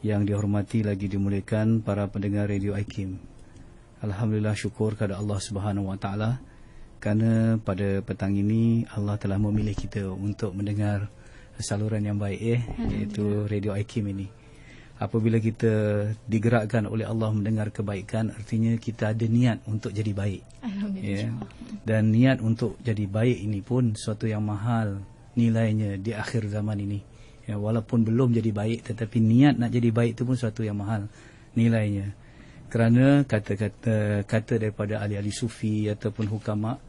Yang dihormati lagi dimuliakan para pendengar Radio IKIM. Alhamdulillah, syukur kepada Allah Subhanahu Wa Taala kerana pada petang ini Allah telah memilih kita untuk mendengar saluran yang baik, iaitu Radio IKIM ini. Apabila kita digerakkan oleh Allah mendengar kebaikan, artinya kita ada niat untuk jadi baik. Dan niat untuk jadi baik ini pun suatu yang mahal nilainya di akhir zaman ini. Walaupun belum jadi baik, tetapi niat nak jadi baik itu pun suatu yang mahal nilainya. Kerana kata daripada ahli-ahli sufi ataupun hukama,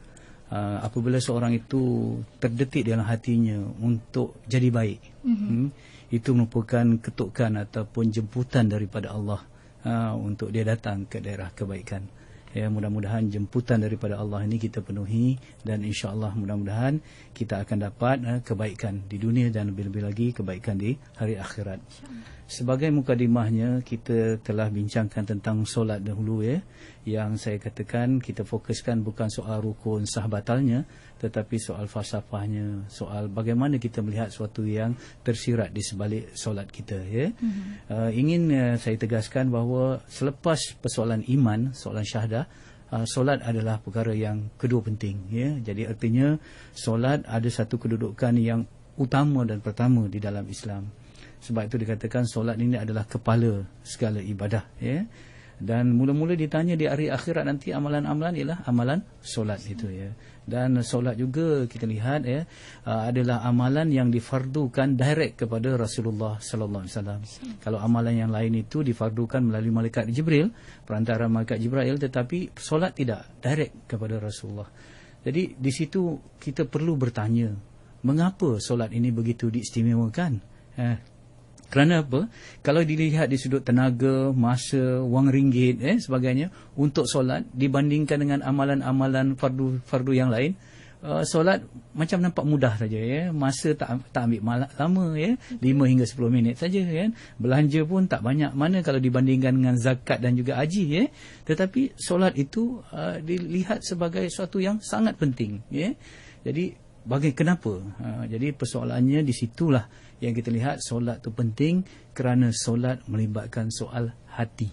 apabila seorang itu terdetik dalam hatinya untuk jadi baik, itu merupakan ketukan ataupun jemputan daripada Allah untuk dia datang ke daerah kebaikan. Mudah-mudahan jemputan daripada Allah ini kita penuhi, dan insya-Allah mudah-mudahan kita akan dapat kebaikan di dunia dan lebih-lebih lagi kebaikan di hari akhirat. Sebagai mukadimahnya, kita telah bincangkan tentang solat dahulu, yang saya katakan kita fokuskan bukan soal rukun sah batalnya, tetapi soal falsafahnya, soal bagaimana kita melihat sesuatu yang tersirat di sebalik solat kita. Ingin saya tegaskan bahawa selepas persoalan iman, soalan syahadah, solat adalah perkara yang kedua penting. Jadi artinya solat ada satu kedudukan yang utama dan pertama di dalam Islam. Sebab itu dikatakan solat ini adalah kepala segala ibadah. Dan mula-mula ditanya di hari akhirat nanti, amalan-amalan ialah amalan solat itu. Dan solat juga kita lihat adalah amalan yang difardukan direct kepada Rasulullah sallallahu alaihi wasallam. Kalau amalan yang lain itu difardukan melalui malaikat Jibril, perantara malaikat Jibril, tetapi solat tidak direct kepada Rasulullah. Jadi di situ kita perlu bertanya, mengapa solat ini begitu diistimewakan? Kerana apa? Kalau dilihat di sudut tenaga, masa, wang ringgit, sebagainya untuk solat dibandingkan dengan amalan-amalan fardu yang lain, solat macam nampak mudah saja. Masa tak ambil lama, 5 hingga 10 minit saja. Belanja pun tak banyak mana kalau dibandingkan dengan zakat dan juga haji. Tetapi solat itu dilihat sebagai suatu yang sangat penting. Jadi kenapa? Jadi persoalannya di situlah yang kita lihat solat itu penting, kerana solat melibatkan soal hati.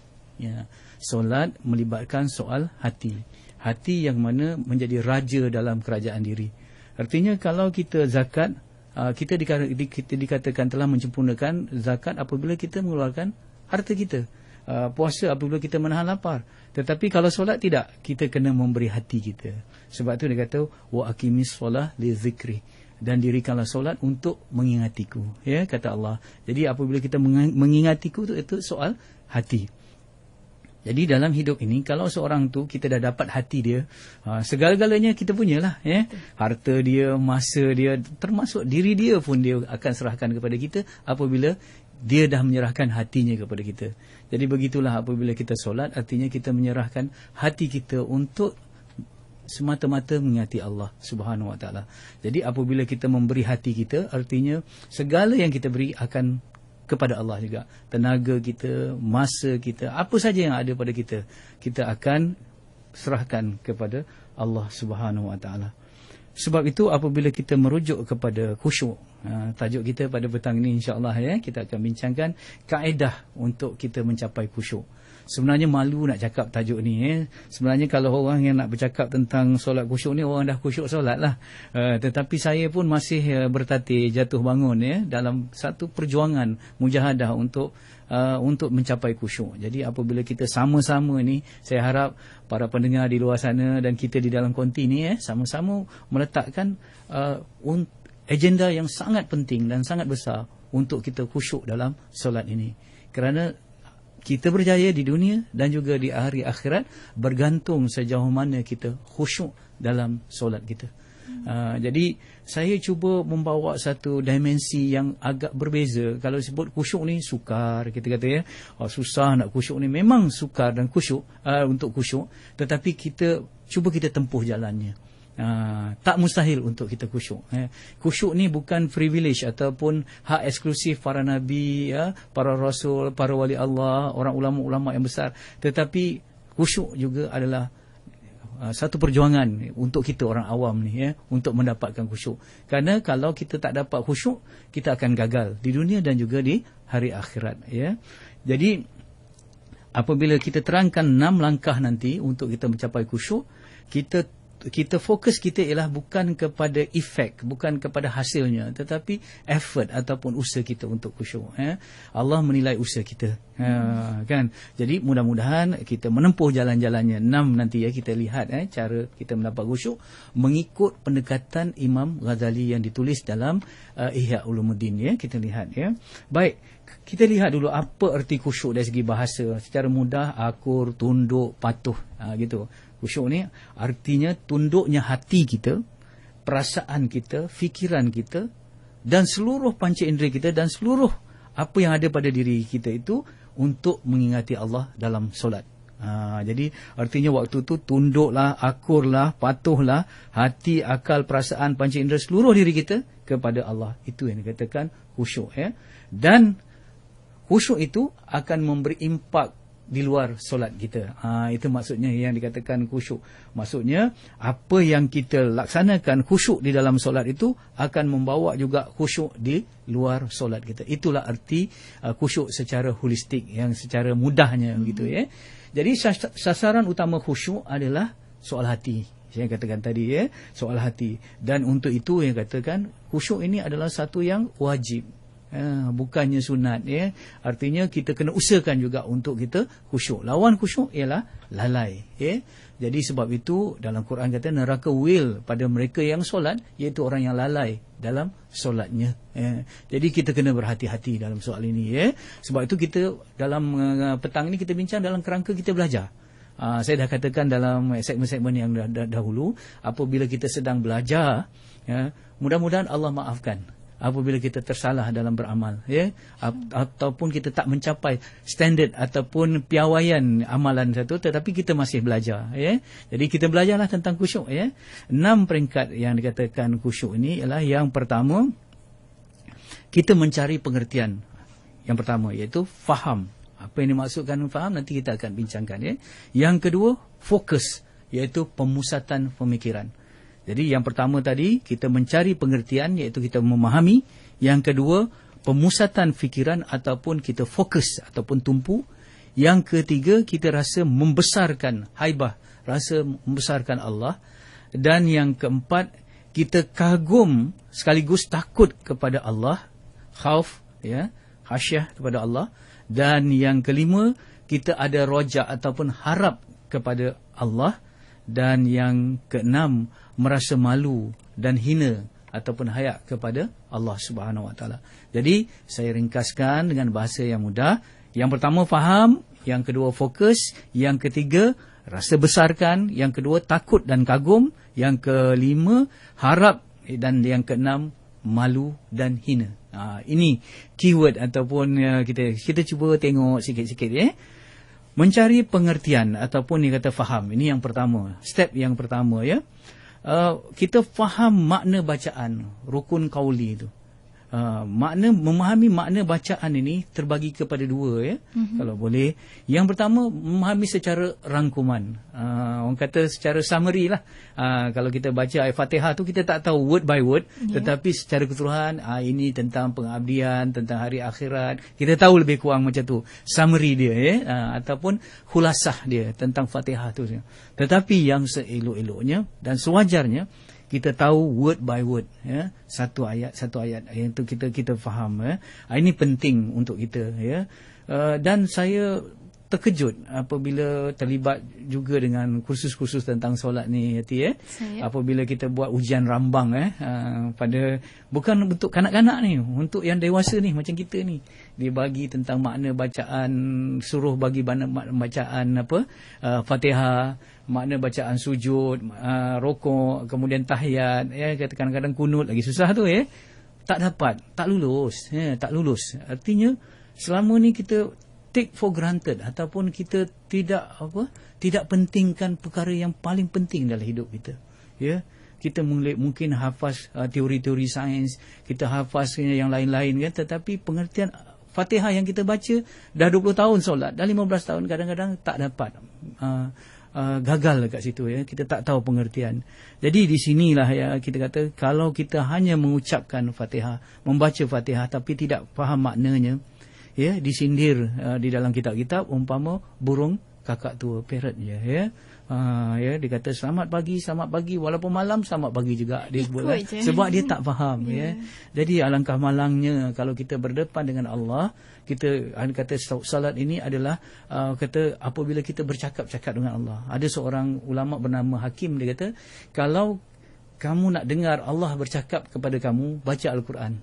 Solat melibatkan soal hati. Hati yang mana menjadi raja dalam kerajaan diri. Artinya kalau kita zakat, kita dikatakan telah menyempurnakan zakat apabila kita mengeluarkan harta kita. Puasa apabila kita menahan lapar. Tetapi kalau solat tidak, kita kena memberi hati kita. Sebab itu dia kata wa aqimis solah li zikri, dan dirikanlah solat untuk mengingatiku, kata Allah. Jadi apabila kita mengingatiku itu soal hati. Jadi dalam hidup ini, kalau seorang tu kita dah dapat hati dia, segala-galanya kita punyalah, harta dia, masa dia, termasuk diri dia pun dia akan serahkan kepada kita apabila dia dah menyerahkan hatinya kepada kita. Jadi begitulah apabila kita solat, artinya kita menyerahkan hati kita untuk semata-mata mengingati Allah Subhanahu Wa Taala. Jadi apabila kita memberi hati kita, artinya segala yang kita beri akan kepada Allah juga. Tenaga kita, masa kita, apa saja yang ada pada kita, kita akan serahkan kepada Allah Subhanahu Wa Taala. Sebab itu apabila kita merujuk kepada khusyuk, tajuk kita pada petang ini insya-Allah, kita akan bincangkan kaedah untuk kita mencapai khusyuk. Sebenarnya malu nak cakap tajuk ni. Sebenarnya kalau orang yang nak bercakap tentang solat khusyuk ni, orang dah khusyuk solat lah. Tetapi saya pun masih bertatih jatuh bangun dalam satu perjuangan mujahadah untuk mencapai khusyuk. Jadi apabila kita sama-sama ni, saya harap para pendengar di luar sana dan kita di dalam konti ni sama-sama meletakkan agenda yang sangat penting dan sangat besar untuk kita khusyuk dalam solat ini. Kerana kita berjaya di dunia dan juga di hari akhirat bergantung sejauh mana kita khusyuk dalam solat kita. Jadi saya cuba membawa satu dimensi yang agak berbeza. Kalau sebut khusyuk ni sukar, kita kata susah nak khusyuk ni. Memang sukar dan khusyuk untuk khusyuk, tetapi kita tempuh jalannya. Tak mustahil untuk kita khusyuk. Khusyuk ni bukan privilege ataupun hak eksklusif para nabi, para rasul, para wali Allah, orang ulama-ulama yang besar. Tetapi khusyuk juga adalah satu perjuangan untuk kita orang awam ni, ya, untuk mendapatkan khusyuk. Kerana kalau kita tak dapat khusyuk, kita akan gagal di dunia dan juga di hari akhirat, ya. Jadi apabila kita terangkan 6 langkah nanti untuk kita mencapai khusyuk, kita fokus kita ialah bukan kepada efek, bukan kepada hasilnya, tetapi effort ataupun usaha kita untuk khusyuk. Allah menilai usaha kita, kan. Jadi mudah-mudahan kita menempuh jalan-jalannya 6 nanti, ya. Kita lihat cara kita mendapat khusyuk mengikut pendekatan Imam Ghazali yang ditulis dalam Ihya Ulumuddin, ya. Kita lihat, ya. Baik, kita lihat dulu apa erti khusyuk dari segi bahasa. Secara mudah, akur, tunduk, patuh, gitu. Khusyuk ni artinya tunduknya hati kita, perasaan kita, fikiran kita dan seluruh panca indera kita dan seluruh apa yang ada pada diri kita itu untuk mengingati Allah dalam solat. Jadi artinya waktu tu tunduklah, akurlah, patuhlah hati, akal, perasaan, panca indera seluruh diri kita kepada Allah. Itu yang dikatakan khusyuk, ya. Dan khusyuk itu akan memberi impak di luar solat kita. Itu maksudnya yang dikatakan khusyuk. Maksudnya apa yang kita laksanakan khusyuk di dalam solat itu akan membawa juga khusyuk di luar solat kita. Itulah arti khusyuk secara holistik, yang secara mudahnya, gitu, ya. Jadi sasaran utama khusyuk adalah soal hati. Saya katakan tadi, ya, soal hati. Dan untuk itu yang katakan khusyuk ini adalah satu yang wajib, bukannya sunat, ya. Artinya kita kena usahakan juga untuk kita khusyuk. Lawan khusyuk ialah lalai, ya. Jadi sebab itu dalam Quran kata neraka will pada mereka yang solat, iaitu orang yang lalai dalam solatnya, ya. Jadi kita kena berhati-hati dalam soal ini, ya. Sebab itu kita dalam petang ini kita bincang dalam kerangka kita belajar. Saya dah katakan dalam segmen-segmen yang dahulu, apabila kita sedang belajar, ya, mudah-mudahan Allah maafkan apabila kita tersalah dalam beramal, ya, ataupun kita tak mencapai standard ataupun piawaian amalan satu, tetapi kita masih belajar, ya. Jadi kita belajarlah tentang khusyuk, ya. 6 peringkat yang dikatakan khusyuk ini ialah yang pertama, kita mencari pengertian. Yang pertama iaitu faham. Apa yang dimaksudkan faham nanti kita akan bincangkan, ya. Yang kedua, fokus, iaitu pemusatan pemikiran. Jadi yang pertama tadi, kita mencari pengertian, iaitu kita memahami. Yang kedua, pemusatan fikiran ataupun kita fokus ataupun tumpu. Yang ketiga, kita rasa membesarkan haibah, rasa membesarkan Allah. Dan yang keempat, kita kagum sekaligus takut kepada Allah, khauf, ya, khasyah kepada Allah. Dan yang kelima, kita ada roja ataupun harap kepada Allah. Dan yang keenam, merasa malu dan hina ataupun hayak kepada Allah Subhanahu Wa Taala. Jadi saya ringkaskan dengan bahasa yang mudah. Yang pertama faham, yang kedua fokus, yang ketiga rasa besarkan, yang kedua takut dan kagum, yang kelima harap, dan yang keenam malu dan hina. Ini keyword ataupun kita cuba tengok sikit-sikit, ya. Mencari pengertian ataupun yang kata faham. Ini yang pertama, step yang pertama, ya. Kita faham makna bacaan, rukun qauli itu. Memahami makna bacaan ini terbagi kepada dua, ya. Kalau boleh. Yang pertama, memahami secara rangkuman. Orang kata secara summary lah. Kalau kita baca ayat Fatihah tu, kita tak tahu word by word, tetapi secara keseluruhan, ini tentang pengabdian, tentang hari akhirat. Kita tahu lebih kurang macam tu summary dia, ya. Ataupun khulasah dia tentang Fatihah tu. Tetapi yang seelok-eloknya dan sewajarnya, kita tahu word by word, ya, satu ayat yang itu kita faham, ya. Ini penting untuk kita, ya. Dan saya terkejut apabila terlibat juga dengan kursus-kursus tentang solat ni, Yati, ya. Apabila kita buat ujian rambang, pada bukan untuk kanak-kanak ni, untuk yang dewasa ni macam kita ni, dia bagi tentang makna bacaan, suruh bagi bacaan Fatihah, makna bacaan sujud, rokok, kemudian tahiyat, ya, kadang-kadang kunut lagi susah tu, ya. Tak dapat, tak lulus, ya, tak lulus. Artinya selama ni kita take for granted ataupun kita tidak pentingkan perkara yang paling penting dalam hidup kita, ya. Kita mungkin hafaz teori-teori sains, kita hafaz yang lain-lain, kan, tetapi pengertian Fatihah yang kita baca dah 20 tahun solat, dah 15 tahun kadang-kadang tak dapat. gagal dekat situ ya. Kita tak tahu pengertian. Jadi di sinilah ya kita kata kalau kita hanya mengucapkan Fatihah, membaca Fatihah tapi tidak faham maknanya, ya, disindir di dalam kitab-kitab umpama burung kakak tua, parrot je ya. Ya, dia kata selamat pagi walaupun malam selamat pagi juga dia sebut, sebab dia tak faham ya. Jadi alangkah malangnya kalau kita berdepan dengan Allah, kita kata salat ini adalah kata apabila kita bercakap-cakap dengan Allah. Ada seorang ulama bernama Hakim, dia kata kalau kamu nak dengar Allah bercakap kepada kamu, baca Al-Quran.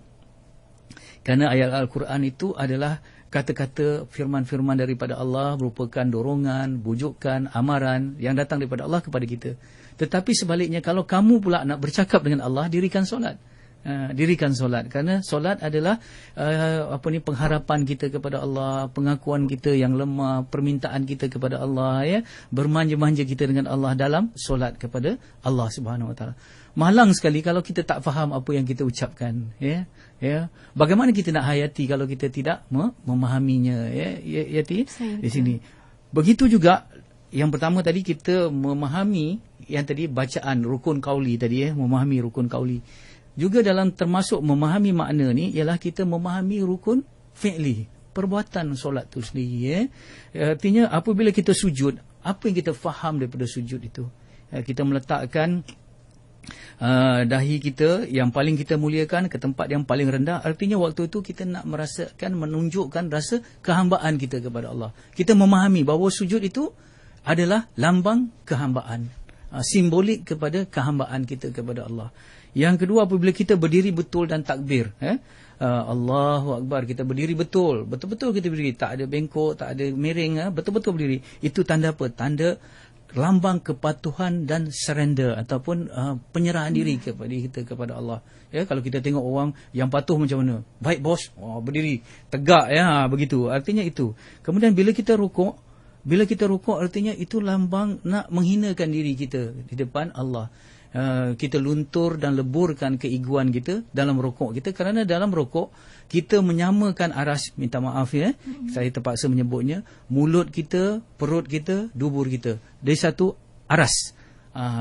Kerana ayat Al-Quran itu adalah kata-kata firman-firman daripada Allah, merupakan dorongan, bujukan, amaran yang datang daripada Allah kepada kita. Tetapi sebaliknya, kalau kamu pula nak bercakap dengan Allah, dirikan solat. Dirikan solat. Kerana solat adalah pengharapan kita kepada Allah, pengakuan kita yang lemah, permintaan kita kepada Allah, ya, bermanja-manja kita dengan Allah dalam solat kepada Allah Subhanahu Wa Taala. Malang sekali kalau kita tak faham apa yang kita ucapkan, ya. Ya, bagaimana kita nak hayati kalau kita tidak memahaminya, ya, Yati di sini. Begitu juga yang pertama tadi kita memahami yang tadi bacaan rukun qauli tadi, ya, memahami rukun qauli. Juga dalam termasuk memahami makna ni ialah kita memahami rukun fi'li, perbuatan solat tu sendiri, ya. Artinya apabila kita sujud, apa yang kita faham daripada sujud itu? Kita meletakkan dahi kita yang paling kita muliakan ke tempat yang paling rendah. Artinya waktu itu kita nak merasakan, menunjukkan rasa kehambaan kita kepada Allah. Kita memahami bahawa sujud itu adalah lambang kehambaan, simbolik kepada kehambaan kita kepada Allah. Yang kedua, apabila kita berdiri betul dan takbir, Allahu Akbar, kita berdiri betul, betul-betul kita berdiri, tak ada bengkok, tak ada miring, betul-betul berdiri. Itu tanda apa? Tanda lambang kepatuhan dan surrender ataupun penyerahan diri kepada kita kepada Allah. Ya, kalau kita tengok orang yang patuh macam mana? Baik bos, berdiri tegak, ya, begitu. Artinya itu. Kemudian bila kita rukuk, artinya itu lambang nak menghinakan diri kita di depan Allah. Kita luntur dan leburkan keegoan kita dalam rukuk kita, kerana dalam rukuk kita menyamakan aras, minta maaf, ya, saya terpaksa menyebutnya, mulut kita, perut kita, dubur kita dari satu aras.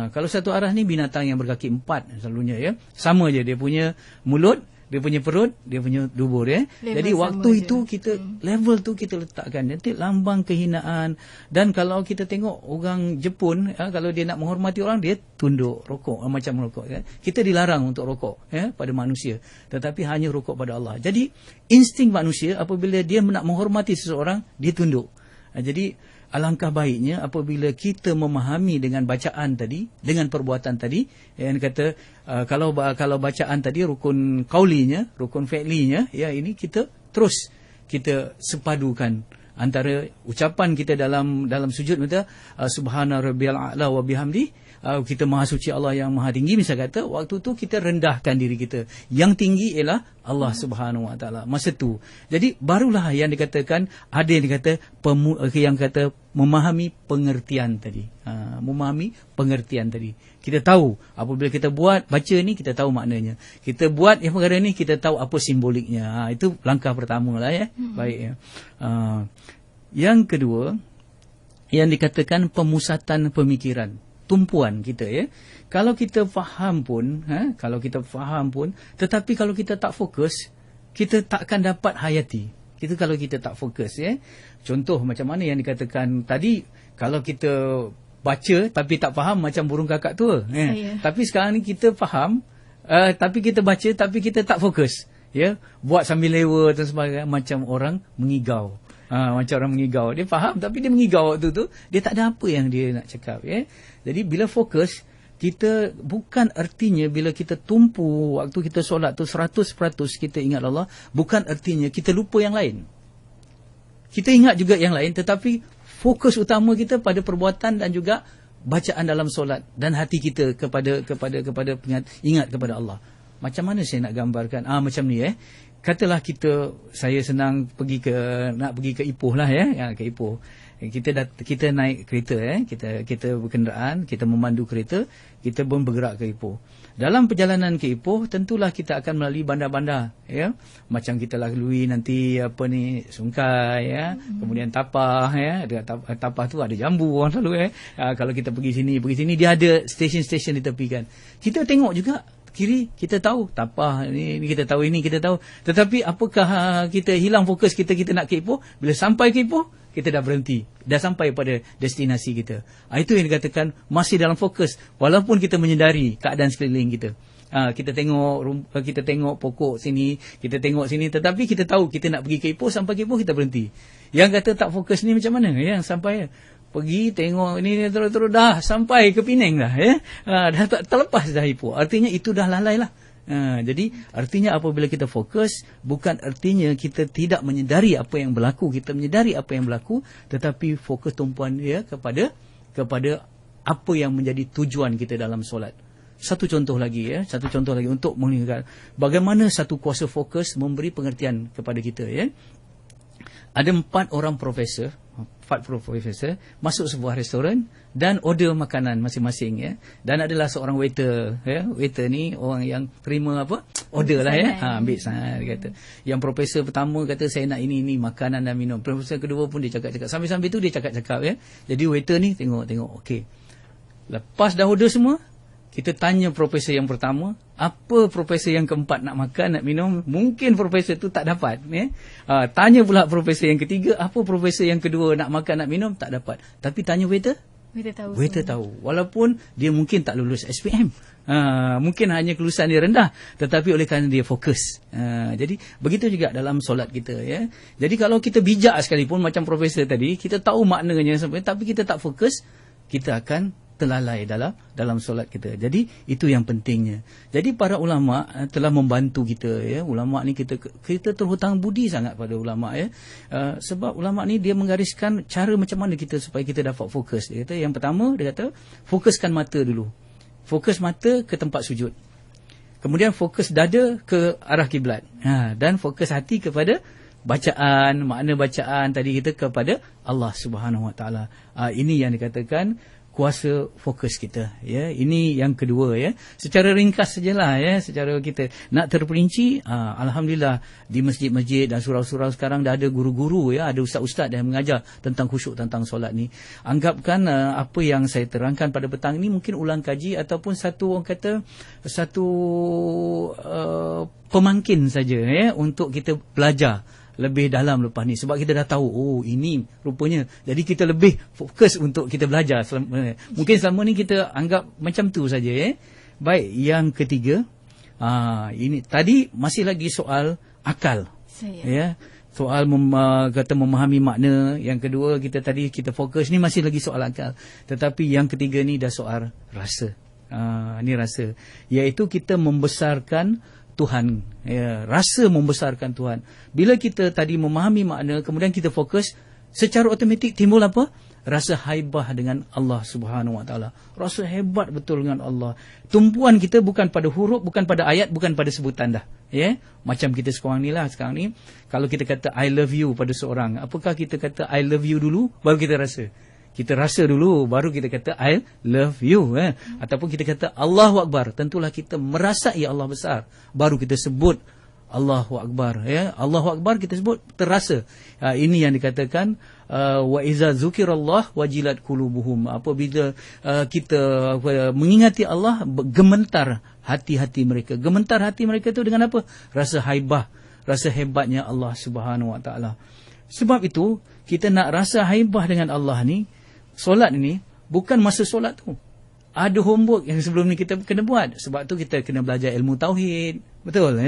Kalau satu aras ni binatang yang berkaki 4 selalunya, ya, sama je dia punya mulut, dia punya perut, dia punya dubur, ya. Jadi waktu itu kita level tu kita letakkan, nanti lambang kehinaan. Dan kalau kita tengok orang Jepun, kalau dia nak menghormati orang, dia tunduk rokok, macam rokok, ya. Kita dilarang untuk rokok, ya, pada manusia, tetapi hanya rokok pada Allah. Jadi insting manusia apabila dia nak menghormati seseorang, dia tunduk. Jadi alangkah baiknya apabila kita memahami dengan bacaan tadi, dengan perbuatan tadi, yang kata kalau bacaan tadi rukun qaulinya, rukun fi'linya, ya, ini kita terus kita sepadukan antara ucapan kita dalam sujud, kita subhana rabbiyal a'la wa bihamdi, kita maha suci Allah yang maha tinggi, misal kata, waktu tu kita rendahkan diri kita, yang tinggi ialah Allah Subhanahu Wa Taala masa tu. Jadi barulah yang dikatakan, ada yang dikata yang kata memahami pengertian tadi. Memahami pengertian tadi. Kita tahu apabila kita baca ni, kita tahu maknanya. Kita buat yang perkara ni, kita tahu apa simboliknya. Itu langkah pertamalah, ya. Baik, ya. Yang kedua, yang dikatakan pemusatan pemikiran, tumpuan kita, ya. Kalau kita faham pun, tetapi kalau kita tak fokus, kita takkan dapat hayati. Kalau kita tak fokus, ya. Contoh macam mana yang dikatakan tadi, kalau kita baca tapi tak faham, macam burung kakak tua, ya. Tapi sekarang ni kita faham, tapi kita baca tapi kita tak fokus, ya. Buat sambil lewa dan sebagainya, macam orang mengigau. Macam orang mengigau. Dia faham tapi dia mengigau waktu tu. Dia tak ada apa yang dia nak cakap, ya. Jadi bila fokus, kita bukan artinya bila kita tumpu waktu kita solat tu 100% kita ingat Allah, bukan artinya kita lupa yang lain. Kita ingat juga yang lain, tetapi fokus utama kita pada perbuatan dan juga bacaan dalam solat, dan hati kita kepada ingat kepada Allah. Macam mana saya nak gambarkan? Macam ni, katalah saya senang nak pergi ke Ipoh lah ke Ipoh. Kita naik kereta kita berkenderaan, kita memandu kereta, kita pun bergerak ke Ipoh. Dalam perjalanan ke Ipoh tentulah kita akan melalui bandar-bandar macam kita lalui nanti Sungkai kemudian Tapah Tapah tu ada jambu orang selalu kalau kita pergi sini dia ada stesen-stesen di tepi kan. Kita tengok juga kiri, kita tahu Tapah ni kita tahu, ini kita tahu, tetapi apakah kita hilang fokus kita nak ke Ipoh? Bila sampai ke Ipoh kita dah berhenti, dah sampai pada destinasi kita. Itu yang dikatakan masih dalam fokus walaupun kita menyedari keadaan sekeliling kita. Kita tengok pokok sini, kita tengok sini, tetapi kita tahu kita nak pergi ke Ipoh, sampai ke Ipoh kita berhenti. Yang kata tak fokus ni macam mana? Yang sampai pergi tengok ini terus dah sampai ke Penang dah dah tak terlepas dah Ipoh. Artinya itu dah lalai lah. Jadi artinya apabila kita fokus, bukan artinya kita tidak menyedari apa yang berlaku, kita menyedari apa yang berlaku, tetapi fokus tumpuan kepada apa yang menjadi tujuan kita dalam solat. Satu contoh lagi untuk mengingat bagaimana satu kuasa fokus memberi pengertian kepada kita Ada 4 profesor masuk sebuah restoran dan order makanan masing-masing dan adalah seorang waiter waiter ni orang yang terima order lah ambil sana dia kata. Yang profesor pertama kata saya nak ini makanan dan minum. Profesor kedua pun dia cakap sambil-sambil tu dia cakap Jadi waiter ni tengok okey. Lepas dah order semua, kita tanya profesor yang pertama, apa profesor yang keempat nak makan, nak minum? Mungkin profesor tu tak dapat. Tanya pula profesor yang ketiga, apa profesor yang kedua nak makan, nak minum? Tak dapat. Tapi tanya waiter? Waiter tahu. Walaupun dia mungkin tak lulus SPM. Mungkin hanya kelulusan dia rendah. Tetapi oleh kerana dia fokus. Jadi begitu juga dalam solat kita. Jadi kalau kita bijak sekalipun macam profesor tadi, kita tahu maknanya tapi kita tak fokus, kita akan terlalai dalam solat kita. Jadi itu yang pentingnya. Jadi para ulama telah membantu kita Ulama ni kita terhutang budi sangat pada ulama sebab ulama ni dia menggariskan cara macam mana kita supaya kita dapat fokus. Dia kata yang pertama, dia kata fokuskan mata dulu. Fokus mata ke tempat sujud. Kemudian fokus dada ke arah kiblat. Dan fokus hati kepada bacaan, makna bacaan tadi kita kepada Allah Subhanahu Wa Taala. Ini yang dikatakan kuasa fokus kita ini yang kedua secara ringkas sajalah secara kita nak terperinci. Alhamdulillah di masjid-masjid dan surau-surau sekarang dah ada guru-guru ada ustaz-ustaz yang mengajar tentang khusyuk tentang solat ni. Anggapkan apa yang saya terangkan pada petang ini mungkin ulang kaji ataupun satu pemangkin saja untuk kita belajar lebih dalam lepas ni, sebab kita dah tahu ini rupanya, jadi kita lebih fokus untuk kita belajar. Mungkin selama ni kita anggap macam tu saja Baik, yang ketiga ini tadi masih lagi soal akal soal kata memahami makna. Yang kedua kita fokus ni masih lagi soal akal, tetapi yang ketiga ni dah soal rasa. Ni rasa, iaitu kita membesarkan Tuhan, rasa membesarkan Tuhan. Bila kita tadi memahami makna, kemudian kita fokus, secara automatik timbul apa? Rasa haibah dengan Allah Subhanahu Wa Taala. Rasa hebat betul dengan Allah. Tumpuan kita bukan pada huruf, bukan pada ayat, bukan pada sebutan dah. Macam kita sekarang ni, kalau kita kata I love you pada seorang, apakah kita kata I love you dulu baru kita rasa? Kita rasa dulu baru kita kata I love you ataupun kita kata Allahu Akbar, tentulah kita merasai Allah besar baru kita sebut Allahu Akbar Allahu Akbar kita sebut terasa. Ini yang dikatakan wa iza zukirallah wajilat qulubuhum. Apabila kita mengingati Allah, gementar hati-hati mereka. Gementar hati mereka itu dengan apa? Rasa haibah, rasa hebatnya Allah Subhanahu Wa Taala. Sebab itu kita nak rasa haibah dengan Allah ni, solat ini bukan masa solat tu. Ada homework yang sebelum ni kita kena buat. Sebab tu kita kena belajar ilmu tauhid. Betul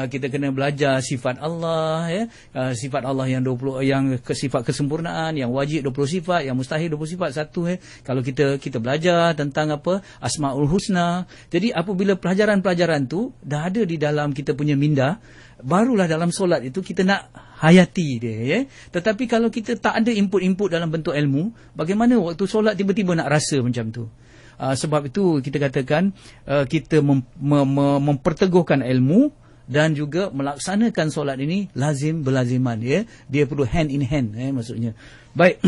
kita kena belajar sifat Allah sifat Allah yang 20, yang sifat kesempurnaan, yang wajib 20 sifat, yang mustahil 20 sifat satu Kalau kita belajar tentang apa? Asmaul Husna. Jadi apabila pelajaran-pelajaran tu dah ada di dalam kita punya minda, barulah dalam solat itu kita nak hayati dia Tetapi kalau kita tak ada input-input dalam bentuk ilmu, bagaimana waktu solat tiba-tiba nak rasa macam tu? Sebab itu kita katakan kita memperteguhkan ilmu dan juga melaksanakan solat ini lazim berlaziman, ya. Dia perlu hand in hand, maksudnya. Baik.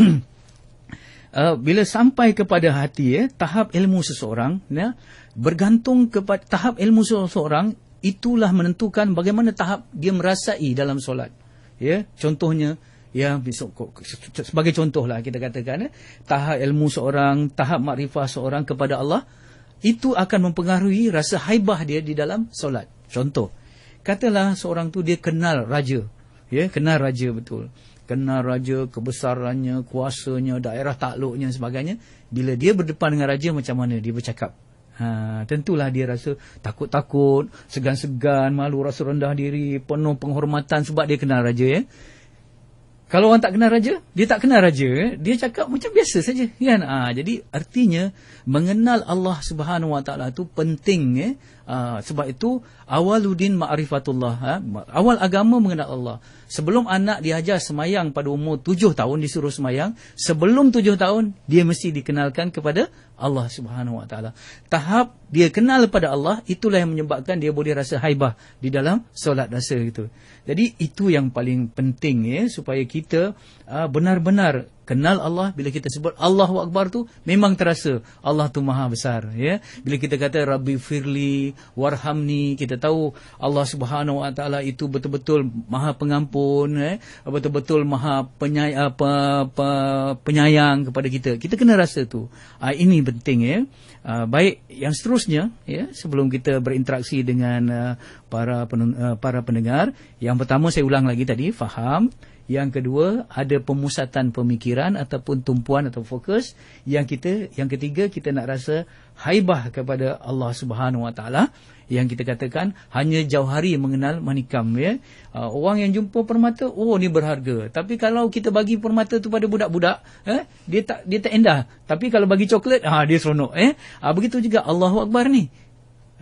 Bila sampai kepada hati, tahap ilmu seseorang, ya, bergantung kepada tahap ilmu seseorang, itulah menentukan bagaimana tahap dia merasai dalam solat. Ya, contohnya, ya, sebagai contohlah kita katakan, tahap ilmu seorang, tahap makrifah seorang kepada Allah, itu akan mempengaruhi rasa haibah dia di dalam solat. Contoh, katalah seorang tu dia kenal raja, ya, kenal raja betul. Kenal raja, kebesarannya, kuasanya, daerah takluknya dan sebagainya. Bila dia berdepan dengan raja, macam mana dia bercakap? Tentulah dia rasa takut-takut, segan-segan, malu, rasa rendah diri, penuh penghormatan sebab dia kenal raja, ya. Kalau orang tak kenal raja, dia tak kenal raja, dia cakap macam biasa saja, kan? Jadi artinya mengenal Allah Subhanahu Wa Taala itu penting, ya. Sebab itu awaluddin ma'rifatullah, awal agama mengenal Allah. Sebelum anak diajar semayang pada umur 7 tahun, disuruh semayang, sebelum 7 tahun dia mesti dikenalkan kepada Allah Subhanahu Wa Taala. Tahap dia kenal pada Allah, itulah yang menyebabkan dia boleh rasa haibah di dalam solat rasa itu. Jadi itu yang paling penting, ya, supaya kita benar-benar kenal Allah. Bila kita sebut Allahu Akbar tu memang terasa Allah tu maha besar, ya. Bila kita kata Rabbi firli warhamni, kita tahu Allah Subhanahu Wa Taala itu betul-betul maha pengampun, betul-betul maha penyayang kepada kita. Kita kena rasa tu. Ini penting, ya. Baik, yang seterusnya, ya, sebelum kita berinteraksi dengan para pendengar, yang pertama saya ulang lagi tadi, faham. Yang kedua, ada pemusatan pemikiran ataupun tumpuan atau fokus. Yang ketiga, kita nak rasa haibah kepada Allah Subhanahu Wa Taala. Yang kita katakan hanya jauhari mengenal manikam, ya. Orang yang jumpa permata, oh ni berharga. Tapi kalau kita bagi permata tu pada budak-budak, dia tak endah. Tapi kalau bagi coklat, dia seronok, begitu juga Allahu Akbar ni.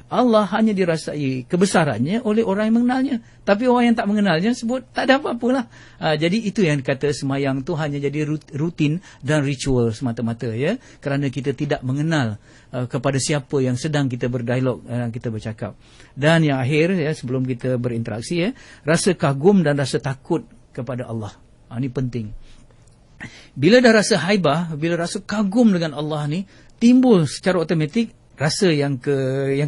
Allah hanya dirasai kebesarannya oleh orang yang mengenalnya. Tapi orang yang tak mengenalnya sebut tak ada apa-apalah. Jadi itu yang kata semayang tu hanya jadi rutin dan ritual semata-mata, ya. Kerana kita tidak mengenal kepada siapa yang sedang kita berdialog, kita bercakap. Dan yang akhir, ya, sebelum kita berinteraksi, ya, rasa kagum dan rasa takut kepada Allah. Ini penting. Bila dah rasa haibah, bila rasa kagum dengan Allah ni, timbul secara automatik rasa yang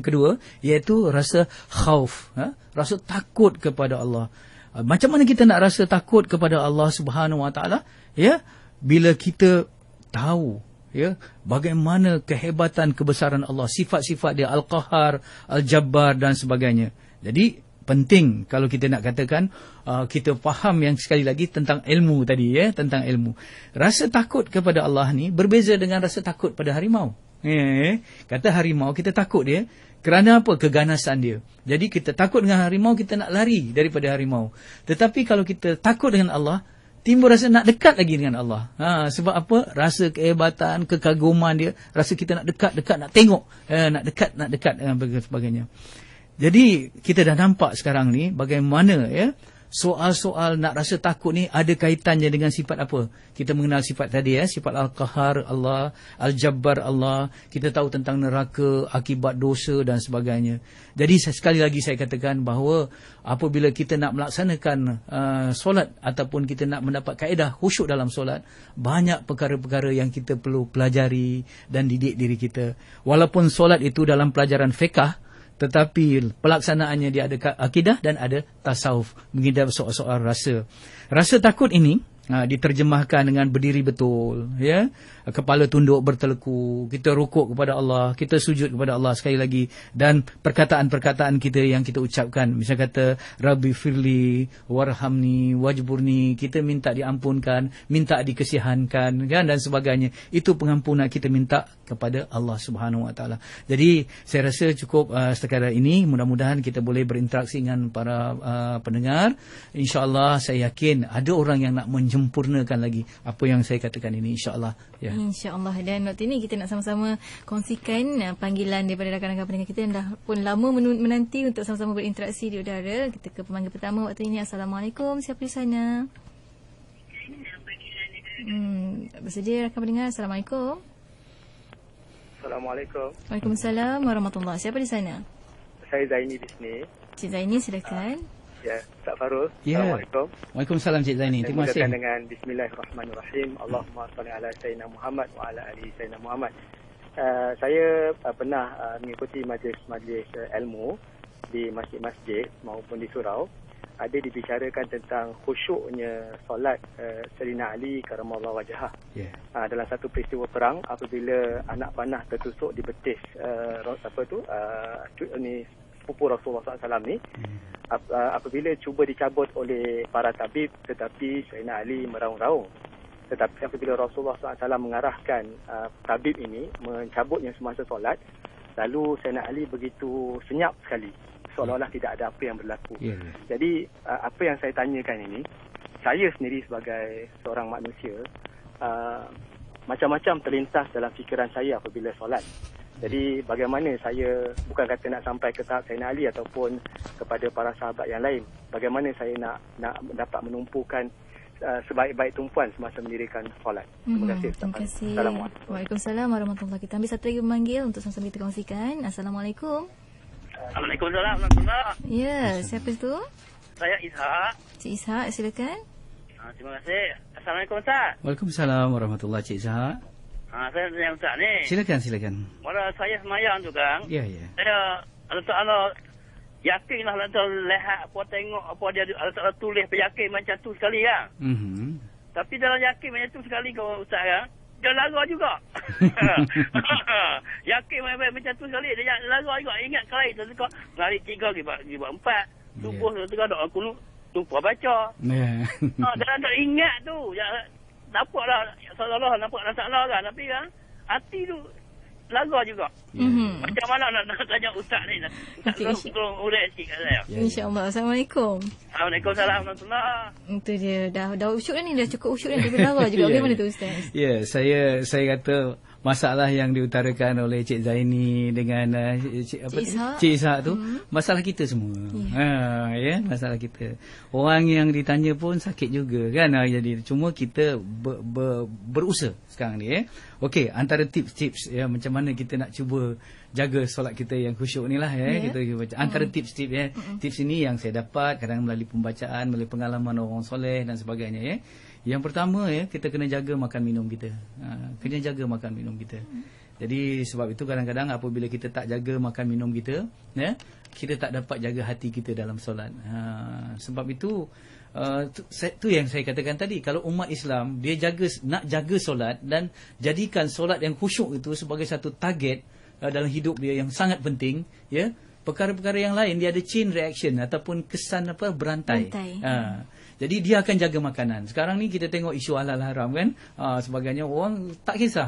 kedua, iaitu rasa khauf, rasa takut kepada Allah. Macam mana kita nak rasa takut kepada Allah Subhanahu Wa Taala, ya? Bila kita tahu, ya, bagaimana kehebatan kebesaran Allah, sifat-sifat dia Al-Qahar, Al-Jabbar dan sebagainya. Jadi penting kalau kita nak katakan kita faham yang sekali lagi tentang ilmu tadi, ya, tentang ilmu. Rasa takut kepada Allah ni berbeza dengan rasa takut pada harimau. Kata harimau, kita takut dia kerana apa? Keganasan dia. Jadi kita takut dengan harimau, kita nak lari daripada harimau. Tetapi kalau kita takut dengan Allah, timbul rasa nak dekat lagi dengan Allah. Sebab apa? Rasa kehebatan, kekaguman dia, rasa kita nak dekat, nak tengok, nak dekat dan sebagainya. Jadi kita dah nampak sekarang ni bagaimana, ya, soal-soal nak rasa takut ni ada kaitannya dengan sifat apa? Kita mengenal sifat tadi, ya, sifat Al-Qahar Allah, Al-Jabbar Allah. Kita tahu tentang neraka, akibat dosa dan sebagainya. Jadi sekali lagi saya katakan bahawa apabila kita nak melaksanakan solat ataupun kita nak mendapat kaedah khusyuk dalam solat, banyak perkara-perkara yang kita perlu pelajari dan didik diri kita. Walaupun solat itu dalam pelajaran fiqh, tetapi pelaksanaannya dia ada akidah dan ada tasawuf, mengidap soal-soal rasa. Rasa takut ini diterjemahkan dengan berdiri betul, ya, kepala tunduk berteleku, kita rukuk kepada Allah, kita sujud kepada Allah sekali lagi, dan perkataan-perkataan kita yang kita ucapkan, misal kata Rabbi firli warhamni wajburni, kita minta diampunkan, minta dikesihankan, kan, dan sebagainya. Itu pengampunan kita minta kepada Allah Subhanahu Wa Taala. Jadi saya rasa cukup sekadar ini. Mudah-mudahan kita boleh berinteraksi dengan para pendengar. InsyaAllah saya yakin ada orang yang nak menyempurnakan lagi apa yang saya katakan ini, insyaAllah, ya. InsyaAllah. Dan waktu ini kita nak sama-sama kongsikan panggilan daripada rakan-rakan pendengar kita yang dah pun lama menanti untuk sama-sama berinteraksi di udara. Kita ke pemanggil pertama waktu ini. Assalamualaikum, siapa di sana? Bersedia rakan pendengar? Assalamualaikum. Assalamualaikum. Waalaikumsalam warahmatullahi. Siapa di sana? Saya Zaini di sini. Cik Zaini, silakan. Ya, Ustaz Farul. Ya. Assalamualaikum. Waalaikumsalam Cik Zaini. Saya Terima kasih. mulakan dengan Bismillahirrahmanirrahim. Allahumma salli ala Sayyidina Muhammad wa ala ali Sayyidina Muhammad. Saya pernah mengikuti majlis ilmu di masjid-masjid maupun di surau. Ada dibicarakan tentang khusyuknya solat Sayyidina Ali karamallahu wajhah. Ya. Dalam satu peristiwa perang apabila anak panah tertusuk di betis sepupu Rasulullah SAW ni, apabila cuba dicabut oleh para tabib, tetapi Sayyidina Ali meraung-raung. Tetapi apabila Rasulullah SAW mengarahkan tabib ini mencabutnya semasa solat, lalu Sayyidina Ali begitu senyap sekali, seolah-olah tidak ada apa yang berlaku. Jadi apa yang saya tanyakan ini, saya sendiri sebagai seorang manusia, macam-macam terlintas dalam fikiran saya apabila solat. Jadi bagaimana saya, bukan kata nak sampai ke tahap Sayyidina Ali ataupun kepada para sahabat yang lain, bagaimana saya nak dapat menumpukan sebaik-baik tumpuan semasa mendirikan solat. Terima kasih. Terima kasih. Assalamualaikum. Waalaikumsalam warahmatullahi wabarakatuh. Kita ambil satu lagi memanggil untuk sama-sama kita kongsikan. Assalamualaikum. Waalaikumsalam warahmatullahi. Ya, siapa itu? Saya Ishak. Cik Ishak, silakan. Terima kasih. Assalamualaikum Ustaz. Waalaikumsalam warahmatullahi. Cik Zahak. Saya tanya Ustaz ni. Silakan. Pada saya semayang tu kan. Ya. Saya Allah Ta'ala yakinlah Allah Ta'ala lihat apa tengok apa dia Allah Ta'ala tulis beryakin macam tu sekali kan. Tapi dalam yakin macam tu sekali kau Ustaz kan. Dia lara juga. Yakin macam tu sekali. Dia lara juga. Ingat kali tu kau lari 3 pergi buat 4. Subuh tu kan doa kunut. Lupa baca. Dalam tak ingat tu. Nampaklah seolah-olah nampak salah kan. Tapi kan hati tu lara juga. Macam mana nak tanya Ustaz ni? Ustaz tolong urek sikit kat saya. InsyaAllah. Assalamualaikum. Waalaikumsalam warahmatullahi. Itu dia. Dah usyuk dah ni. Dah cukup usyuk dah. Tapi lara juga. Bagaimana tu Ustaz? Ya, saya kata masalah yang diutarakan oleh Cik Zaini dengan Cik Ishak tu masalah kita semua. Masalah kita. Orang yang ditanya pun sakit juga kan. Jadi cuma kita berusaha sekarang ni. Okey, antara tips-tips macam mana kita nak cuba jaga solat kita yang khusyuk ni lah kita antara tips-tips tips ini yang saya dapat kadang melalui pembacaan, melalui pengalaman orang soleh dan sebagainya. Yang pertama kita kena jaga makan minum kita. Kena jaga makan minum kita. Jadi sebab itu kadang-kadang apabila kita tak jaga makan minum kita, kita tak dapat jaga hati kita dalam solat. Sebab itu tu yang saya katakan tadi, kalau umat Islam dia nak jaga solat dan jadikan solat yang khusyuk itu sebagai satu target dalam hidup dia yang sangat penting, perkara-perkara yang lain dia ada chain reaction ataupun kesan berantai. Jadi dia akan jaga makanan. Sekarang ni kita tengok isu halal haram kan. Sebagainya orang tak kisah.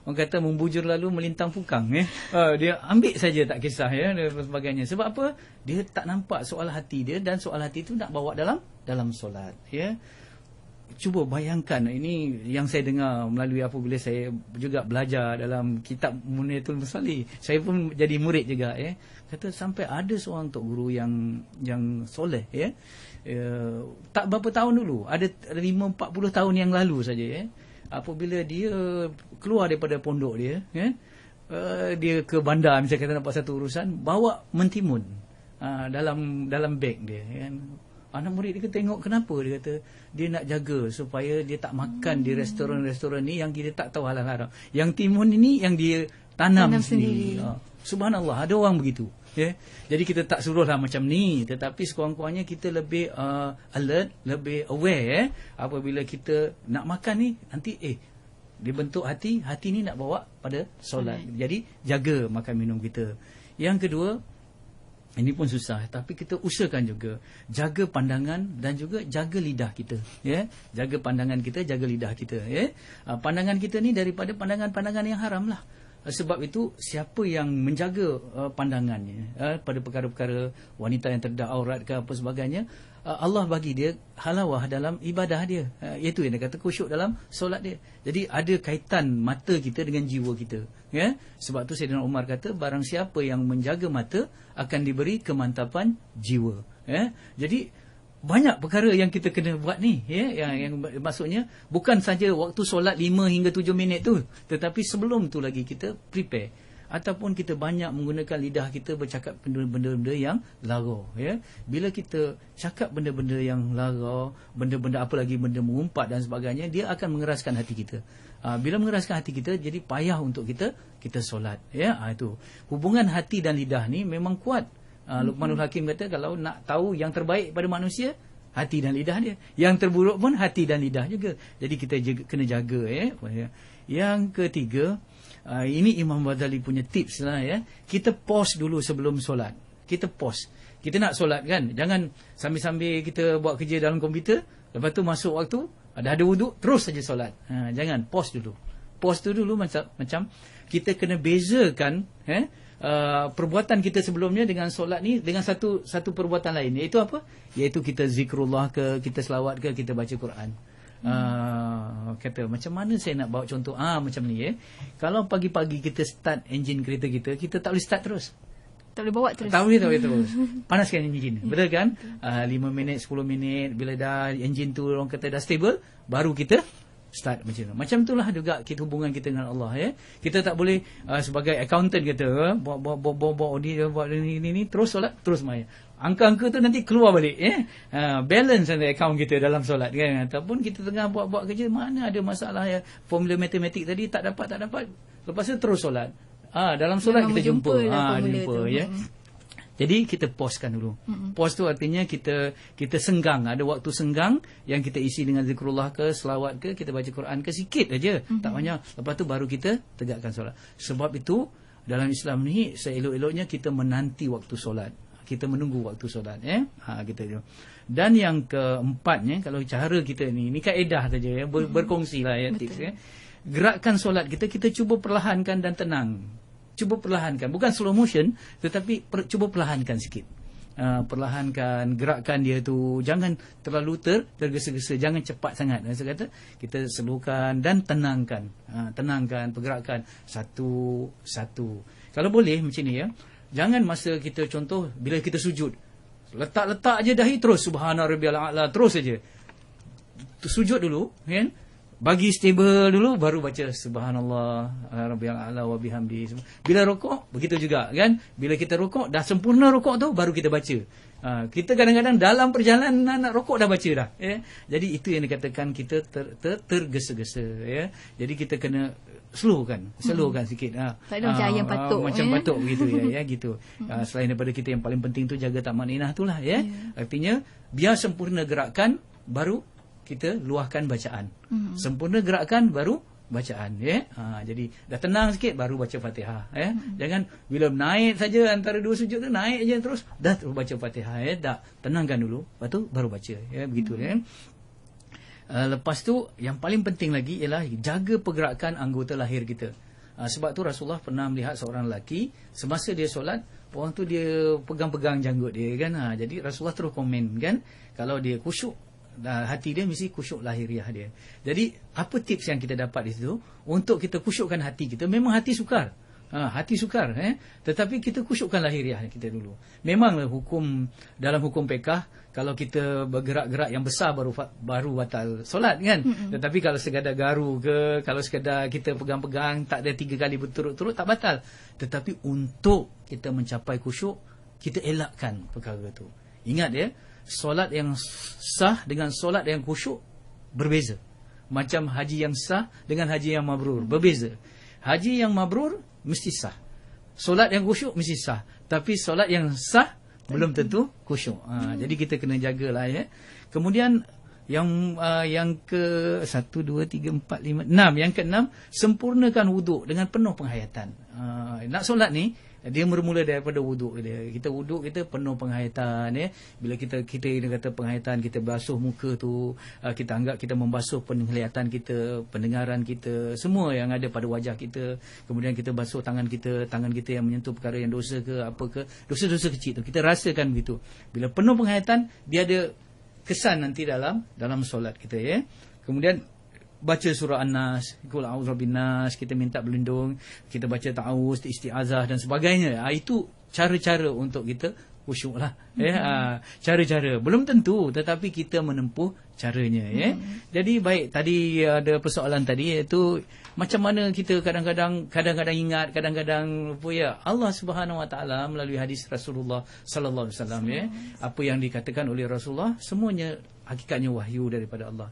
Orang kata membujur lalu melintang pukang. Dia ambil saja tak kisah dan sebagainya. Sebab apa? Dia tak nampak soal hati dia dan soal hati itu nak bawa dalam solat. Cuba bayangkan, ini yang saya dengar melalui apabila saya juga belajar dalam kitab Muniatul Musalli. Saya pun jadi murid juga kata sampai ada seorang tok guru yang soleh tak berapa tahun dulu, ada 40 tahun yang lalu saja apabila dia keluar daripada pondok dia dia ke bandar misalnya kata nampak satu urusan, bawa mentimun dalam beg dia anak murid dia tengok kenapa, dia kata dia nak jaga supaya dia tak makan di restoran-restoran ni yang kita tak tahu halal haram, yang timun ini yang dia tanam sendiri. Subhanallah, ada orang begitu. Jadi kita tak suruhlah macam ni, tetapi sekurang-kurangnya kita lebih alert, lebih aware apabila kita nak makan ni nanti dia bentuk hati ni nak bawa pada solat. Jadi jaga makan minum kita. Yang kedua, ini pun susah tapi kita usahakan juga jaga pandangan dan juga jaga lidah kita. Jaga pandangan kita, jaga lidah kita. Pandangan kita ni daripada pandangan-pandangan yang haram lah. Sebab itu siapa yang menjaga pandangannya pada perkara-perkara wanita yang terdedah aurat ke apa sebagainya, Allah bagi dia halawah dalam ibadah dia, iaitu yang dia kata khusyuk dalam solat dia. Jadi ada kaitan mata kita dengan jiwa kita. Sebab tu Sayyidina Umar kata barang siapa yang menjaga mata akan diberi kemantapan jiwa. Jadi banyak perkara yang kita kena buat ni, yang maksudnya bukan saja waktu solat 5 hingga 7 minit tu, tetapi sebelum tu lagi kita prepare. ataupun kita banyak menggunakan lidah kita bercakap benda-benda yang lara, ya. Bila kita cakap benda-benda yang lara, benda-benda apa lagi, benda mengumpat dan sebagainya, dia akan mengeraskan hati kita. Bila mengeraskan hati kita, jadi payah untuk kita solat, ya. Itu hubungan hati dan lidah ni memang kuat. Luqmanul Hakim kata, kalau nak tahu yang terbaik pada manusia, hati dan lidah dia. Yang terburuk pun hati dan lidah juga. Jadi kita kena jaga, ya. Yang ketiga, ini Imam Ghazali punya tips lah, ya. Kita pause dulu sebelum solat. Kita pause. Kita nak solat kan, jangan sambil-sambil kita buat kerja dalam komputer, lepas tu masuk waktu, ada wuduk, terus saja solat. Jangan, pause dulu. Pause tu dulu macam kita kena bezakan perbuatan kita sebelumnya dengan solat ni dengan satu perbuatan lain. Iaitu apa? Iaitu kita zikrullah ke, kita selawat ke, kita baca Quran. Kata macam mana saya nak bawa contoh, macam ni, ya. Kalau pagi-pagi kita start enjin kereta kita tak boleh start terus, tak boleh bawa terus, tak boleh terus. Panaskan enjin, betul kan? 5 minit 10 minit, bila dah enjin tu orang kata dah stable, baru kita start macam tu. Macam itulah juga kita hubungan kita dengan Allah, ya. Kita tak boleh sebagai accountant kata buat ni terus solat terus maya. Angka-angka tu nanti keluar balik, ya. Balance antara akaun kita dalam solat, kan. Ataupun kita tengah buat kerja, mana ada masalah, ya. Formula matematik tadi tak dapat. Lepas tu terus solat. Dalam solat kita jumpa, ya. Jadi kita pausekan dulu. Pause tu artinya kita senggang, ada waktu senggang yang kita isi dengan zikrullah ke, selawat ke, kita baca Quran ke, sikit aja, tak banyak. Lepas tu baru kita tegakkan solat. Sebab itu dalam Islam ni seelok-eloknya kita menanti waktu solat. Kita menunggu waktu solat, ya. Kita. Dan yang keempatnya, kalau cara kita ni kaedah saja, ya, berkongsi lah, ya, tips, ya. Gerakan solat kita cuba perlahankan dan tenang. Cuba perlahankan, bukan slow motion, tetapi cuba perlahankan sikit. Perlahankan gerakan dia tu, jangan terlalu tergesa-gesa, jangan cepat sangat. Saya kata kita slowkan dan tenangkan. Tenangkan pergerakan satu. Kalau boleh macam ni, ya. Jangan masa kita, contoh bila kita sujud, letak je dahi terus subhana rabbiyal a'la terus saja. Sujud dulu, kan? Bagi stable dulu, baru baca subhanallah rabbiyal a'la wa bihamdi. Bila rukuk begitu juga, kan? Bila kita rukuk dah sempurna rukuk tu, baru kita baca. Kita kadang-kadang dalam perjalanan nak rukuk dah baca dah, ya. Jadi itu yang dikatakan kita tergesa-gesa, ya. Jadi kita kena slowkan sikit. Tak ada macam ayam patuk, macam patuk begitu, ya, gitu. Selain daripada kita yang paling penting tu jaga tatmaninah itulah, ya. Artinya biar sempurna gerakan baru kita luahkan bacaan. Sempurna gerakan baru bacaan, ya. Jadi dah tenang sikit baru baca Fatihah, ya. Jangan bila naik saja antara dua sujud tu naik aja terus dah terus baca Fatihah, ya. Tak, tenangkan dulu, lepas tu baru baca, ya, begitu, ya. Lepas tu yang paling penting lagi ialah jaga pergerakan anggota lahir kita. Sebab tu Rasulullah pernah melihat seorang lelaki semasa dia solat, orang tu dia pegang-pegang janggut dia, kan. Jadi Rasulullah terus komen, kan, kalau dia khusyuk, hati dia mesti khusyuk lahiriah dia. Jadi apa tips yang kita dapat di situ untuk kita khusyukkan hati kita? Memang hati sukar. Hati sukar, tetapi kita khusyukkan lahiriah kita dulu. Memanglah dalam hukum fiqh, kalau kita bergerak-gerak yang besar baru batal solat, kan. Tetapi kalau sekadar garu ke, kalau sekadar kita pegang-pegang tak ada 3 kali berturut-turut, tak batal. Tetapi untuk kita mencapai khusyuk, kita elakkan perkara tu. Ingat, ya, solat yang sah dengan solat yang khusyuk berbeza. Macam haji yang sah dengan haji yang mabrur, berbeza. Haji yang mabrur mesti sah, solat yang khusyuk mesti sah, tapi solat yang sah belum tentu khusyuk. Jadi kita kena jagalah, ya. Kemudian yang ke 1, 2, 3, 4, 5, 6, yang ke-6, sempurnakan wuduk dengan penuh penghayatan. Nak solat ni dia bermula daripada wuduk dia. Kita wuduk kita penuh penghayatan, ya. Bila kita kata penghayatan, kita basuh muka tu, kita anggap kita membasuh penglihatan kita, pendengaran kita, semua yang ada pada wajah kita. Kemudian kita basuh tangan kita yang menyentuh perkara yang dosa ke apa ke, dosa-dosa kecil tu kita rasakan begitu. Bila penuh penghayatan, dia ada kesan nanti dalam solat kita, ya. Kemudian baca surah An-Nas, qul a'udzu binnas, kita minta berlindung, kita baca ta'awuz, isti'azah dan sebagainya. Itu cara-cara untuk kita khusyuk lah. Cara-cara belum tentu, tetapi kita menempuh caranya. Jadi baik, tadi ada persoalan tadi, iaitu macam mana kita kadang-kadang ingat, kadang-kadang lupa. Allah Subhanahu Wa Taala melalui hadis Rasulullah Sallallahu Alaihi Wasallam, apa yang dikatakan oleh Rasulullah semuanya hakikatnya wahyu daripada Allah.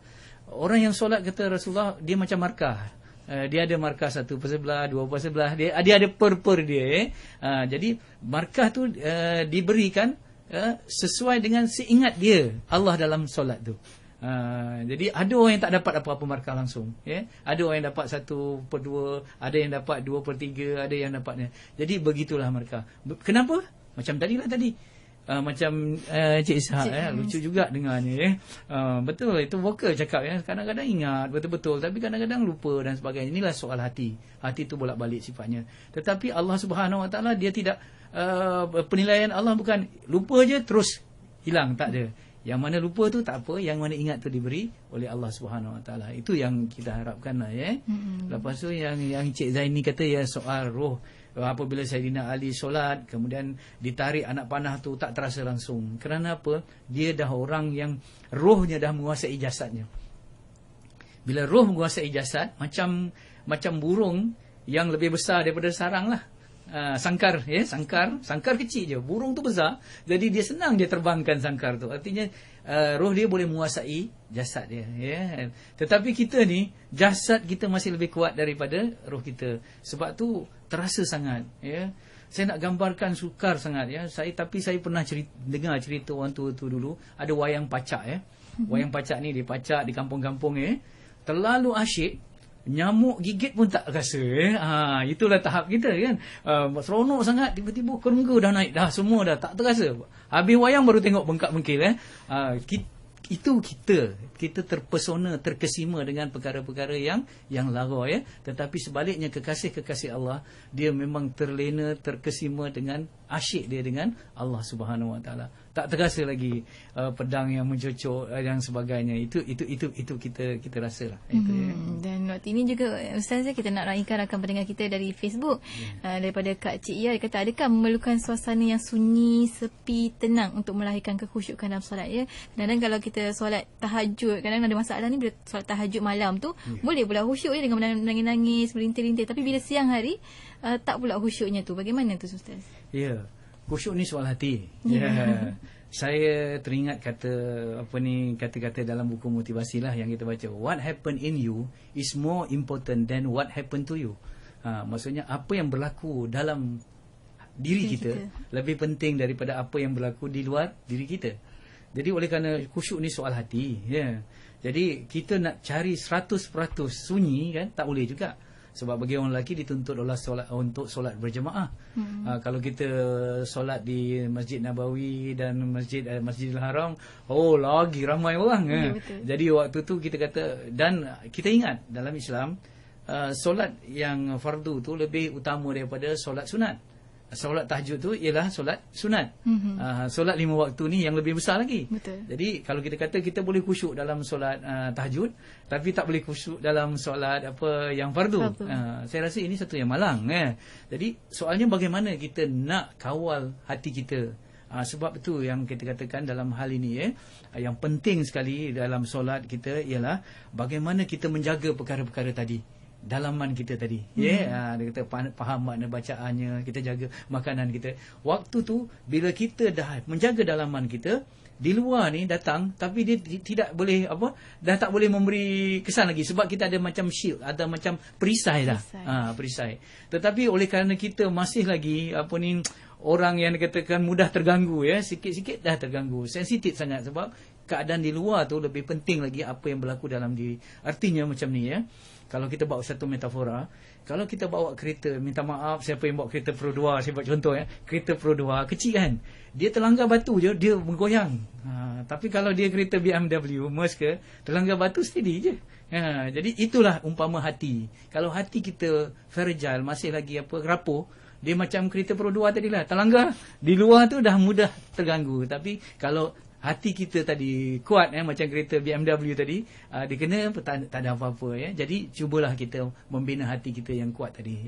Orang yang solat, kata Rasulullah, dia macam markah. Dia ada markah satu persebelah, dua persebelah, dia ada per dia. Jadi markah tu diberikan sesuai dengan seingat dia Allah dalam solat tu. Jadi ada orang yang tak dapat apa-apa markah langsung, ada orang yang dapat 1/2, ada yang dapat 2/3, ada yang dapatnya. Jadi begitulah markah. Kenapa? Macam tadi macam Cik Ishak, lucu juga dengarnya. Betul, itu vokal cakap, kadang-kadang ingat betul-betul, tapi kadang-kadang lupa dan sebagainya. Inilah soal hati tu bolak-balik sifatnya. Tetapi Allah Subhanahu Wa Taala, dia tidak, penilaian Allah bukan lupa je terus hilang, tak ada. Yang mana lupa tu tak apa, yang mana ingat tu diberi oleh Allah Subhanahu Wa Taala. Itu yang kita harapkanlah, Lepas tu yang Cik Zaini kata, soal roh, apabila Saidina Ali solat, kemudian ditarik anak panah tu, tak terasa langsung. Kerana apa? Dia dah orang yang rohnya dah menguasai jasadnya. Bila roh menguasai jasad, macam burung yang lebih besar daripada sarang lah. Sangkar, sangkar kecil je, burung tu besar, jadi dia senang dia terbangkan sangkar tu. Artinya roh dia boleh menguasai jasad dia, Tetapi kita ni, jasad kita masih lebih kuat daripada roh kita. Sebab tu terasa sangat, Saya nak gambarkan sukar sangat, Tapi saya pernah dengar cerita orang tua tu dulu, ada wayang pacak, Wayang pacak ni dipacak di kampung-kampung, terlalu asyik, nyamuk gigit pun tak rasa. Itulah tahap kita, kan. Seronok sangat, tiba-tiba kerengga dah naik dah, semua dah tak terasa. Habis wayang baru tengok bengkak-bengkil. Itu kita terpesona, terkesima dengan perkara-perkara yang lara, Tetapi sebaliknya, kekasih-kekasih Allah, dia memang terlena, terkesima dengan asyik dia dengan Allah Subhanahu Wa Taala. Tak terasa lagi pedang yang mencocok dan sebagainya. Itu kita rasalah. Dan waktu ini juga Ustaz, kita nak raikan rakan pendengar kita dari Facebook, daripada Kak Cik Ia. Dia kata, adakah memerlukan suasana yang sunyi, sepi, tenang untuk melahirkan kekhusyukan dalam solat, Kadang-kadang kalau kita solat tahajud, kadang ada masalah ni, bila solat tahajud malam tu, boleh pula khusyuk dengan menangis-nangis, melintir-lintir, tapi bila siang hari tak pula khusyuknya tu. Bagaimana tu, Ustaz? Khusyuk ni soal hati. Saya teringat kata-kata dalam buku motivasi lah yang kita baca. What happened in you is more important than what happened to you. Maksudnya apa yang berlaku dalam diri kita lebih penting daripada apa yang berlaku di luar diri kita. Jadi oleh kerana khusyuk ni soal hati, Jadi kita nak cari 100% sunyi, kan, tak boleh juga. Sebab bagi orang lelaki dituntut untuk solat berjemaah. Kalau kita solat di Masjid Nabawi dan Masjidil Haram, lagi ramai orang. Jadi waktu tu kita kata, dan kita ingat dalam Islam, solat yang fardu tu lebih utama daripada solat sunat. Solat tahajud tu ialah solat sunat. Solat 5 waktu ni yang lebih besar lagi. Betul. Jadi kalau kita kata kita boleh khusyuk dalam solat tahajud, tapi tak boleh khusyuk dalam solat yang fardu. Saya rasa ini satu yang malang. Jadi soalnya bagaimana kita nak kawal hati kita. Sebab itu yang kita katakan dalam hal ini, yang penting sekali dalam solat kita ialah bagaimana kita menjaga perkara-perkara tadi. Dalaman kita tadi, dia kata faham makna bacaannya, kita jaga makanan kita. Waktu tu bila kita dah menjaga dalaman kita, di luar ni datang, tapi dia tidak boleh dah tak boleh memberi kesan lagi, sebab kita ada macam shield, ada macam perisai dah. Perisai. Tetapi oleh kerana kita masih lagi orang yang dikatakan mudah terganggu, sikit-sikit dah terganggu, sensitif sangat, sebab keadaan di luar tu lebih penting lagi apa yang berlaku dalam diri. Artinya macam ni, kalau kita bawa satu metafora, kalau kita bawa kereta, minta maaf siapa yang bawa kereta Pro 2, saya buat contoh, kereta Pro 2 kecil, kan, dia terlanggar batu je dia menggoyang. Tapi kalau dia kereta BMW, Merc ke, terlanggar batu steady je. Jadi itulah umpama hati. Kalau hati kita fragile, masih lagi rapuh, dia macam kereta Pro 2 tadi lah, terlanggar di luar tu dah mudah terganggu. Tapi kalau hati kita tadi kuat macam kereta BMW tadi, dia kena tak ada apa-apa Jadi cubalah kita membina hati kita yang kuat tadi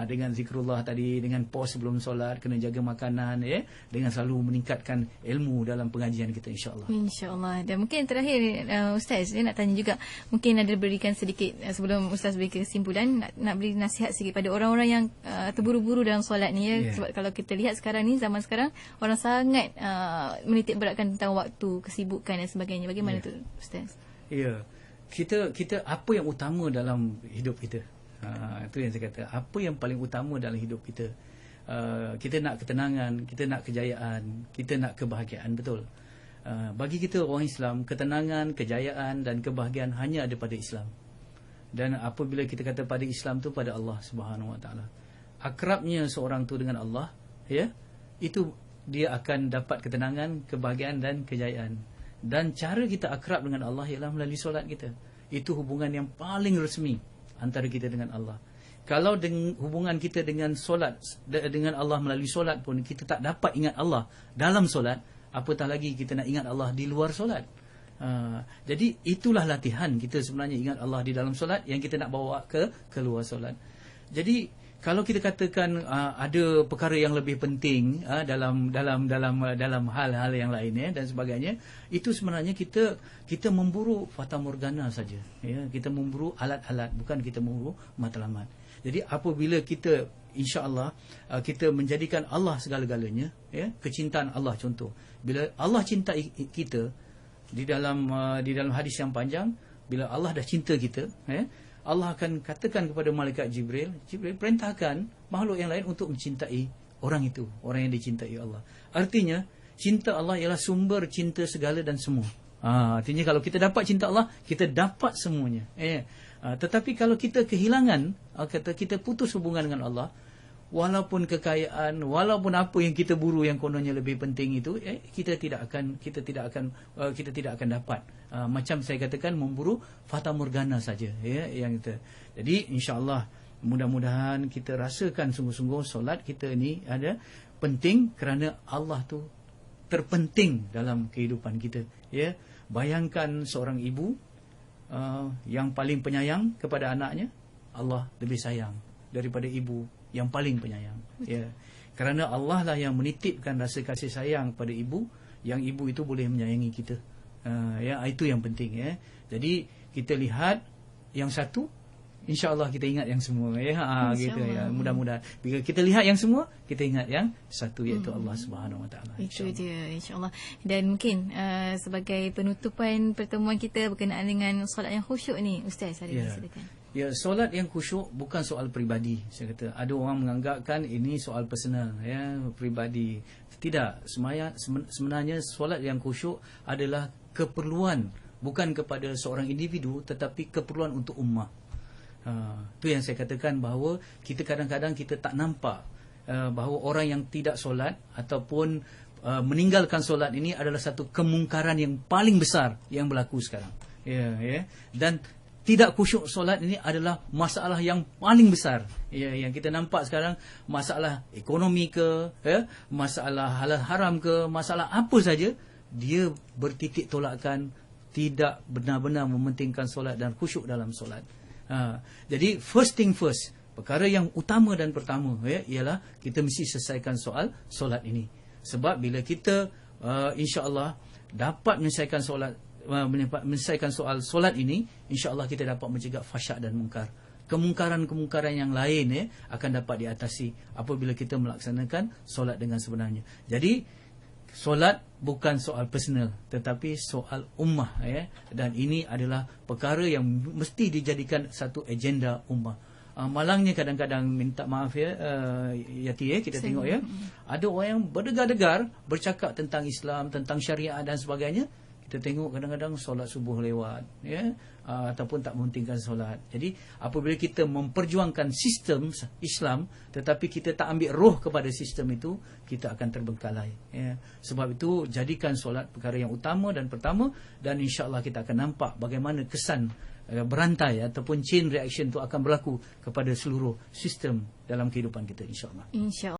dengan zikrullah tadi, dengan pause sebelum solat, kena jaga makanan dengan selalu meningkatkan ilmu dalam pengajian kita, insya-Allah. Insya-Allah. Dan mungkin terakhir Ustaz, saya nak tanya juga, mungkin ada berikan sedikit sebelum Ustaz beri kesimpulan, nak beri nasihat sikit pada orang-orang yang terburu-buru dalam solat ni sebab kalau kita lihat sekarang ni, zaman sekarang orang sangat menitik beratkan tentang waktu, kesibukan dan sebagainya. Bagaimana tu Ustaz? Kita apa yang utama dalam hidup kita? Itu yang saya kata, apa yang paling utama dalam hidup kita? Kita nak ketenangan, kita nak kejayaan, kita nak kebahagiaan, betul. Bagi kita orang Islam, ketenangan, kejayaan dan kebahagiaan hanya ada pada Islam. Dan apabila kita kata pada Islam tu, pada Allah Subhanahu Wa Taala, akrabnya seorang tu dengan Allah, itu dia akan dapat ketenangan, kebahagiaan dan kejayaan. Dan cara kita akrab dengan Allah ialah melalui solat kita. Itu hubungan yang paling resmi antara kita dengan Allah. Kalau hubungan kita dengan solat, dengan Allah melalui solat pun kita tak dapat ingat Allah dalam solat, apatah lagi kita nak ingat Allah di luar solat. Jadi itulah latihan kita sebenarnya, ingat Allah di dalam solat yang kita nak bawa ke luar solat. Jadi kalau kita katakan ada perkara yang lebih penting dalam hal-hal yang lain dan sebagainya, itu sebenarnya kita memburu fata morgana saja. Kita memburu alat-alat, bukan kita memburu matlamat. Jadi apabila kita, insya-Allah, kita menjadikan Allah segala-galanya, kecintaan Allah contoh. Bila Allah cinta kita, di dalam hadis yang panjang, bila Allah dah cinta kita, Allah akan katakan kepada malaikat Jibril, perintahkan makhluk yang lain untuk mencintai orang itu, orang yang dicintai Allah. Artinya, cinta Allah ialah sumber cinta segala dan semua. Artinya kalau kita dapat cinta Allah, kita dapat semuanya. Tetapi kalau kita kehilangan, kita putus hubungan dengan Allah, walaupun kekayaan, walaupun apa yang kita buru yang kononnya lebih penting itu, kita tidak akan dapat. Macam saya katakan, memburu fata morgana saja, yang kita. Jadi insya-Allah, mudah-mudahan kita rasakan sungguh-sungguh solat kita ni ada penting, kerana Allah tu terpenting dalam kehidupan kita. Bayangkan seorang ibu yang paling penyayang kepada anaknya, Allah lebih sayang daripada ibu yang paling penyayang. Kerana Allah lah yang menitipkan rasa kasih sayang pada ibu, yang ibu itu boleh menyayangi kita. Itu yang penting. Jadi kita lihat yang satu, insya-Allah kita ingat yang semua. Gitu mudah-mudahan bila kita lihat yang semua, kita ingat yang satu, iaitu Allah Subhanahu Wa Taala. Itu dia, insya-Allah. Dan mungkin sebagai penutupan pertemuan kita berkenaan dengan solat yang khusyuk ni, Ustaz, silakan. Solat yang khusyuk bukan soal peribadi. Saya kata, ada orang menganggapkan ini soal personal, peribadi. Tidak, sebenarnya solat yang khusyuk adalah keperluan, bukan kepada seorang individu, tetapi keperluan untuk ummah. Itu yang saya katakan, bahawa kita kadang-kadang kita tak nampak bahawa orang yang tidak solat ataupun meninggalkan solat ini adalah satu kemungkaran yang paling besar yang berlaku sekarang. Dan tidak khusyuk solat ini adalah masalah yang paling besar. Yang kita nampak sekarang, masalah ekonomi ke, masalah halal haram ke, masalah apa saja, dia bertitik tolakkan, tidak benar-benar mementingkan solat dan khusyuk dalam solat. Jadi first thing first, perkara yang utama dan pertama ialah kita mesti selesaikan soal solat ini. Sebab bila kita insya-Allah dapat menyelesaikan soal solat ini, insya-Allah kita dapat mencegah fahsyat dan mungkar. Kemungkaran-kemungkaran yang lain akan dapat diatasi apabila kita melaksanakan solat dengan sebenarnya. Jadi solat bukan soal personal, tetapi soal ummah, dan ini adalah perkara yang mesti dijadikan satu agenda ummah. Malangnya kadang-kadang, minta maaf Yati, kita tengok ada orang yang berdegar-degar bercakap tentang Islam, tentang syariat dan sebagainya. Kita tengok kadang-kadang solat subuh lewat, ataupun tak mementingkan solat. Jadi apabila kita memperjuangkan sistem Islam, tetapi kita tak ambil roh kepada sistem itu, kita akan terbengkalai. Sebab itu jadikan solat perkara yang utama dan pertama, dan insya-Allah kita akan nampak bagaimana kesan berantai ataupun chain reaction itu akan berlaku kepada seluruh sistem dalam kehidupan kita, insya-Allah.